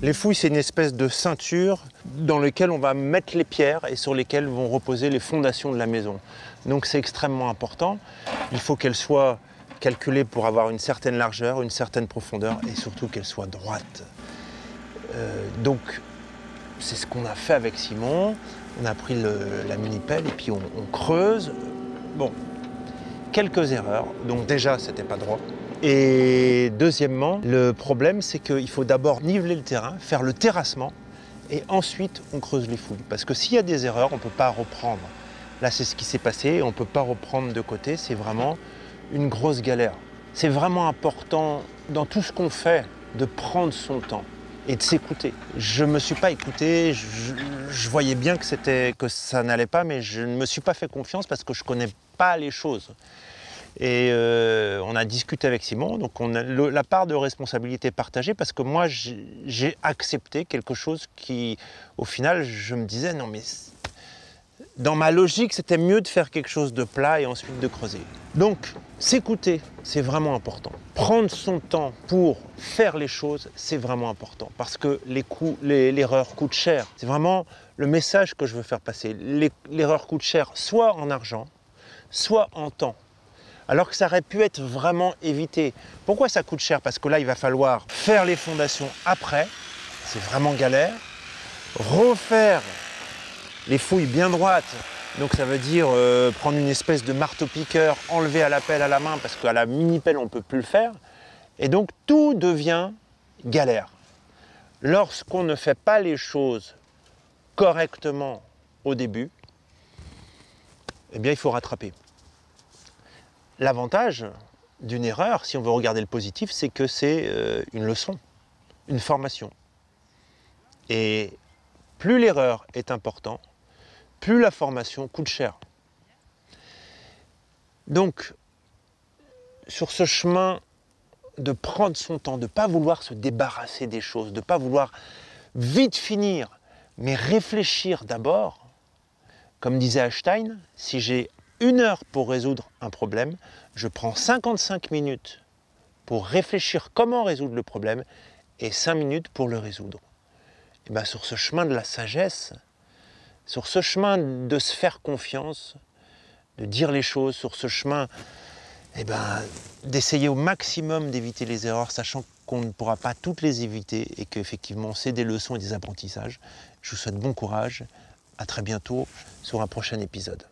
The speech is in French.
Les fouilles, c'est une espèce de ceinture dans laquelle on va mettre les pierres et sur lesquelles vont reposer les fondations de la maison. Donc c'est extrêmement important. Il faut qu'elles soient calculées pour avoir une certaine largeur, une certaine profondeur et surtout qu'elles soient droites. Donc c'est ce qu'on a fait avec Simon. On a pris la mini-pelle et puis on creuse. Bon, quelques erreurs. Donc déjà, c'était pas droit. Et deuxièmement, le problème, c'est qu'il faut d'abord niveler le terrain, faire le terrassement, et ensuite on creuse les fouilles. Parce que s'il y a des erreurs, on ne peut pas reprendre. Là, c'est ce qui s'est passé, on ne peut pas reprendre de côté, c'est vraiment une grosse galère. C'est vraiment important, dans tout ce qu'on fait, de prendre son temps et de s'écouter. Je ne me suis pas écouté, je voyais bien que ça n'allait pas, mais je ne me suis pas fait confiance parce que je ne connais pas les choses. Et on a discuté avec Simon, donc on a la part de responsabilité partagée parce que moi j'ai accepté quelque chose qui, au final, je me disais non mais dans ma logique c'était mieux de faire quelque chose de plat et ensuite de creuser. Donc s'écouter, c'est vraiment important. Prendre son temps pour faire les choses, c'est vraiment important parce que l'erreur coûte cher. C'est vraiment le message que je veux faire passer. L'erreur coûte cher, soit en argent, soit en temps. Alors que ça aurait pu être vraiment évité. Pourquoi ça coûte cher? Parce que là, il va falloir faire les fondations après, c'est vraiment galère. Refaire les fouilles bien droites, donc ça veut dire prendre une espèce de marteau-piqueur, enlever à la pelle à la main, parce qu'à la mini-pelle, on ne peut plus le faire. Et donc, tout devient galère. Lorsqu'on ne fait pas les choses correctement au début, eh bien, il faut rattraper. L'avantage d'une erreur, si on veut regarder le positif, c'est que c'est une leçon, une formation. Et plus l'erreur est importante, plus la formation coûte cher. Donc, sur ce chemin de prendre son temps, de ne pas vouloir se débarrasser des choses, de ne pas vouloir vite finir, mais réfléchir d'abord, comme disait Einstein, si j'ai 1 heure pour résoudre un problème, je prends 55 minutes pour réfléchir comment résoudre le problème et 5 minutes pour le résoudre. Et bien sur ce chemin de la sagesse, sur ce chemin de se faire confiance, de dire les choses, sur ce chemin d'essayer au maximum d'éviter les erreurs, sachant qu'on ne pourra pas toutes les éviter et qu'effectivement c'est des leçons et des apprentissages. Je vous souhaite bon courage, à très bientôt sur un prochain épisode.